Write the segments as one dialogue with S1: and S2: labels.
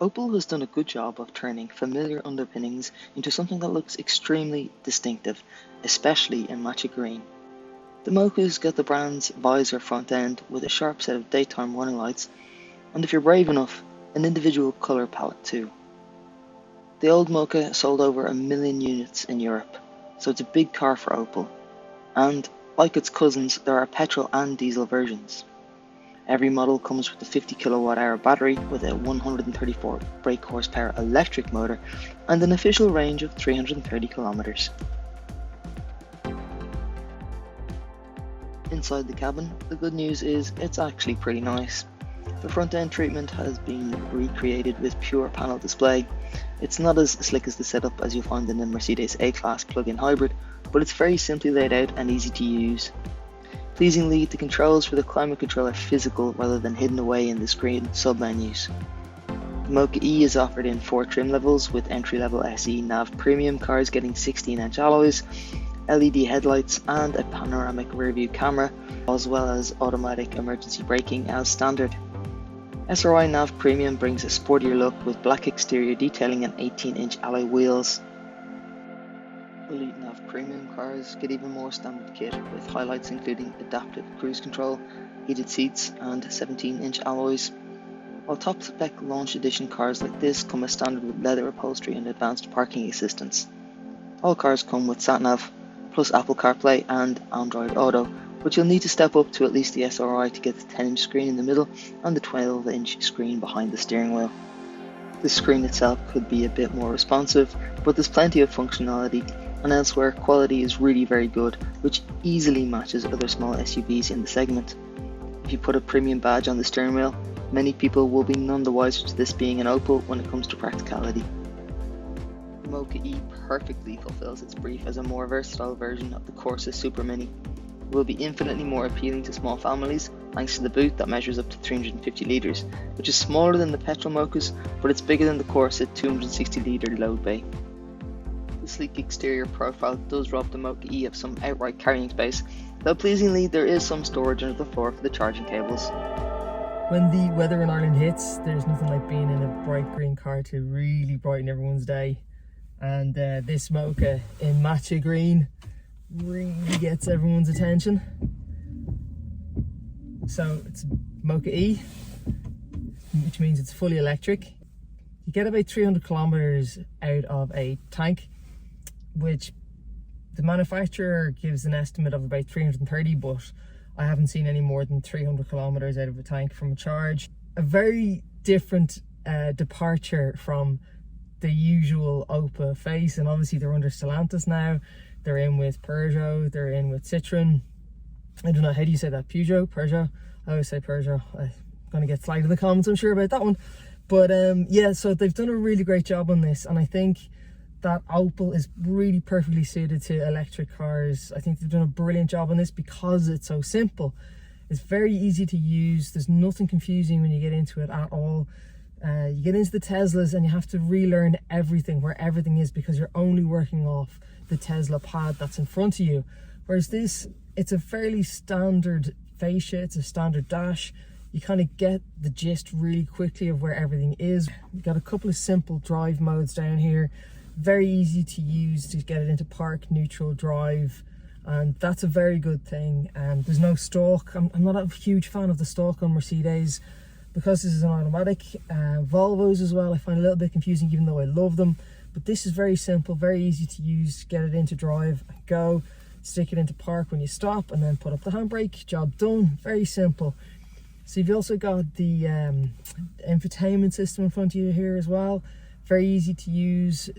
S1: Opel has done a good job of turning familiar underpinnings into something that looks extremely distinctive, especially in matcha green. The Mokka-e's got the brand's visor front end with a sharp set of daytime running lights, and if you're brave enough, an individual colour palette too. The old Mokka sold over 1 million units in Europe, so it's a big car for Opel, and like its cousins, there are petrol and diesel versions. Every model comes with a 50 kWh battery with a 134 brake horsepower electric motor and an official range of 330 kilometers. Inside the cabin, the good news is it's actually pretty nice. The front end treatment has been recreated with pure panel display. It's not as slick as the setup as you'll find in the Mercedes A-Class plug-in hybrid, but it's very simply laid out and easy to use. Pleasingly, the controls for the climate control are physical rather than hidden away in the screen sub-menus. The Mokka-e is offered in 4 trim levels, with entry-level SE nav premium cars getting 16-inch alloys, LED headlights and a panoramic rear-view camera, as well as automatic emergency braking as standard. SRI nav premium brings a sportier look with black exterior detailing and 18-inch alloy wheels. Elite nav premium cars get even more standard kit, with highlights including adaptive cruise control, heated seats and 17-inch alloys. While top spec launch edition cars like this come as standard with leather upholstery and advanced parking assistance. All cars come with sat-nav, plus Apple CarPlay and Android Auto, but you'll need to step up to at least the SRI to get the 10-inch screen in the middle and the 12-inch screen behind the steering wheel. The screen itself could be a bit more responsive, but there's plenty of functionality, and elsewhere quality is really very good, which easily matches other small SUVs in the segment. If you put a premium badge on the steering wheel, many people will be none the wiser to this being an Opel when it comes to practicality. The Mokka-e perfectly fulfills its brief as a more versatile version of the Corsa Super Mini. It will be infinitely more appealing to small families thanks to the boot that measures up to 350 litres, which is smaller than the petrol Mokkas, but it's bigger than the Corsa 260 litre load bay. The sleek exterior profile does rob the Mokka-e of some outright carrying space, though pleasingly there is some storage under the floor for the charging cables.
S2: When the weather in Ireland hits, there's nothing like being in a bright green car to really brighten everyone's day. And this Mokka in matcha green really gets everyone's attention. So it's Mokka-e, which means it's fully electric. You get about 300 kilometers out of a tank, which the manufacturer gives an estimate of about 330, but I haven't seen any more than 300 kilometers out of a tank from a charge. A very different departure from the usual Opel face, and obviously they're under Stellantis now. They're in with Peugeot, they're in with Citroen. I don't know, how do you say that? Peugeot? I always say Peugeot. I'm gonna get slagged in the comments, I'm sure, about that one. But yeah, so they've done a really great job on this, and I think that Opel is really perfectly suited to electric cars. I think they've done a brilliant job on this because it's so simple. It's very easy to use. There's nothing confusing when you get into it at all. You get into the Teslas and you have to relearn everything, where everything is, because you're only working off the Tesla pad that's in front of you. Whereas this, it's a fairly standard fascia, it's a standard dash. You kind of get the gist really quickly of where everything is. You've got a couple of simple drive modes down here. Very easy to use to get it into park, neutral, drive, and that's a very good thing. And there's no stalk. I'm not a huge fan of the stalk on Mercedes, because this is an automatic. Volvos as well I find a little bit confusing, even though I love them. But this is very simple, very easy to use. Get it into drive and go. Stick it into park when you stop, and then put up the handbrake. Job done. Very simple. So you've also got the infotainment system in front of you here as well. Very easy to use.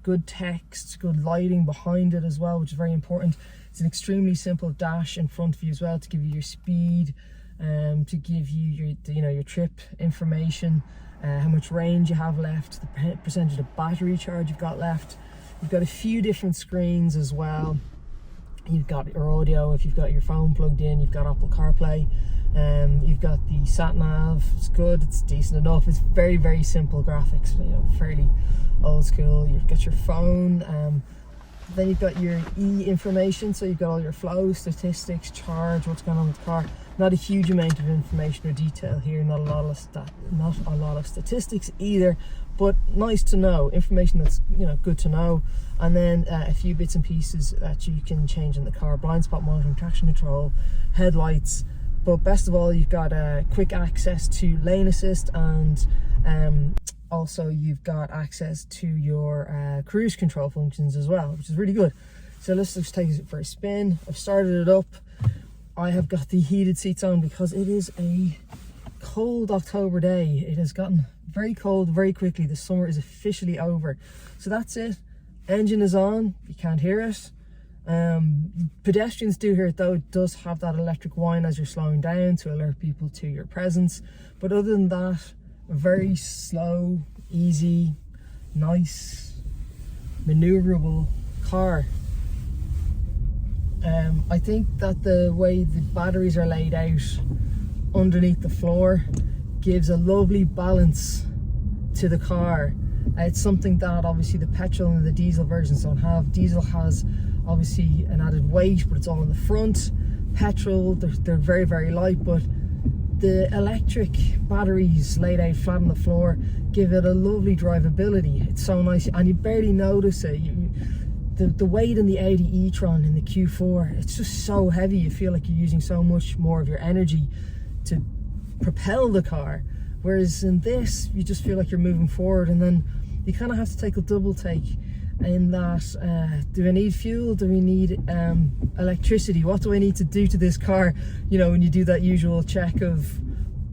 S2: Good text, good lighting behind it as well, which is very important. It's an extremely simple dash in front of you as well to give you your speed, to give you your trip information, how much range you have left, the percentage of battery charge you've got left. You've got a few different screens as well. You've got your audio if you've got your phone plugged in. You've got Apple CarPlay. You've got the sat nav. It's good. It's decent enough. It's very, very simple graphics. Fairly old school. You've got your phone. Then you've got your information. So you've got all your flow statistics, charge, what's going on with the car. Not a huge amount of information or detail here, not a lot of statistics either, but nice to know, information that's good to know. And then a few bits and pieces that you can change in the car: blind spot monitoring, traction control, headlights. But best of all, you've got quick access to lane assist, and also you've got access to your cruise control functions as well, which is really good. So let's just take it for a spin. I've started it up. I have got the heated seats on because it is a cold October day. It has gotten very cold very quickly. The summer is officially over. So that's it. Engine is on. You can't hear it. Pedestrians do hear it though. It does have that electric whine as you're slowing down to alert people to your presence. But other than that, a very slow, easy, nice, maneuverable car. I think that the way the batteries are laid out underneath the floor gives a lovely balance to the car. It's something that obviously the petrol and the diesel versions don't have. Diesel has obviously an added weight, but it's all in the front. Petrol, they're very, very light, but the electric batteries laid out flat on the floor give it a lovely drivability. It's so nice, and you barely notice it. The weight in the Audi e-tron in the Q4, it's just so heavy. You feel like you're using so much more of your energy to propel the car, whereas in this you just feel like you're moving forward. And then you kind of have to take a double take in that, do I need fuel? Do we need electricity? What do I need to do to this car? When you do that usual check of,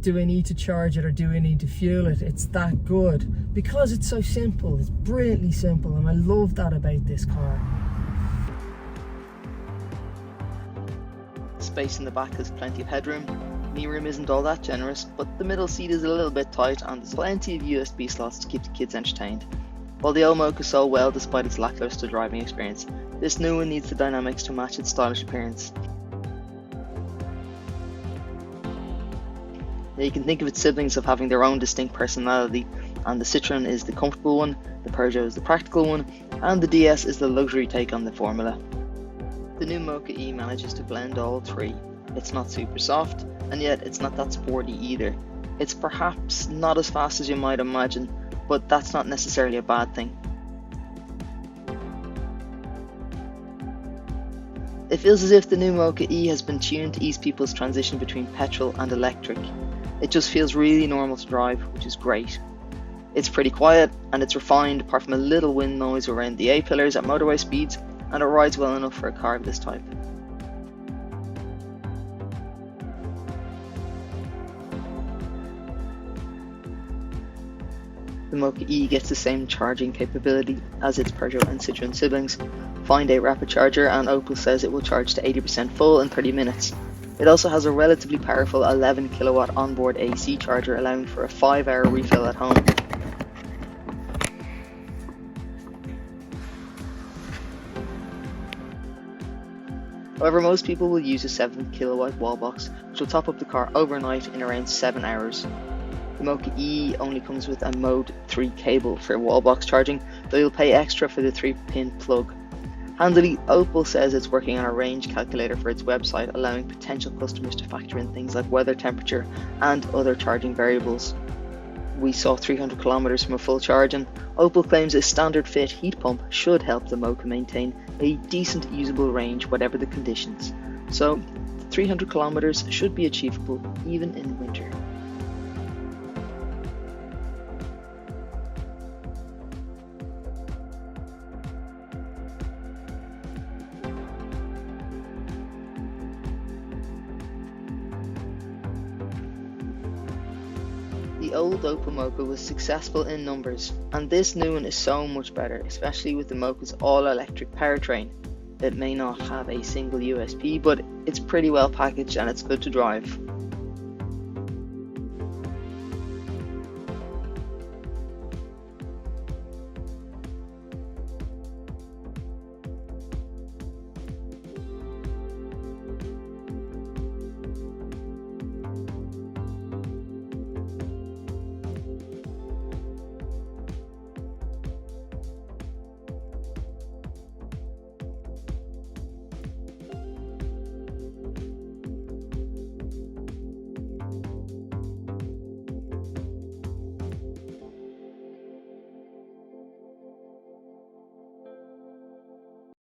S2: do I need to charge it or do I need to fuel it? It's that good because it's so simple. It's brilliantly simple, and I love that about this car.
S1: Space in the back has plenty of headroom. Knee room isn't all that generous, but the middle seat is a little bit tight and there's plenty of USB slots to keep the kids entertained. While the old Mokka sold well despite its lackluster driving experience, this new one needs the dynamics to match its stylish appearance. Now you can think of its siblings of having their own distinct personality, and the Citroen is the comfortable one, the Peugeot is the practical one, and the DS is the luxury take on the formula. The new Mokka-e manages to blend all three. It's not super soft, and yet it's not that sporty either. It's perhaps not as fast as you might imagine, but that's not necessarily a bad thing. It feels as if the new Mokka-e has been tuned to ease people's transition between petrol and electric. It just feels really normal to drive, which is great. It's pretty quiet and it's refined, apart from a little wind noise around the A-pillars at motorway speeds, and it rides well enough for a car of this type. The Mokka-e gets the same charging capability as its Peugeot and Citroen siblings. Find a rapid charger, and Opel says it will charge to 80% full in 30 minutes. It also has a relatively powerful 11 kilowatt onboard AC charger, allowing for a 5-hour refill at home. However, most people will use a 7 kilowatt wall box, which will top up the car overnight in around 7 hours. The Mokka-e only comes with a Mode 3 cable for wall box charging, though you'll pay extra for the 3-pin plug. Handily, Opel says it's working on a range calculator for its website, allowing potential customers to factor in things like weather, temperature, and other charging variables. We saw 300 kilometers from a full charge, and Opel claims a standard fit heat pump should help the Mokka maintain a decent usable range whatever the conditions. So 300 kilometers should be achievable even in winter. The old Opel Mokka was successful in numbers, and this new one is so much better, especially with the Mokka's all-electric powertrain. It may not have a single USP, but it's pretty well packaged and it's good to drive.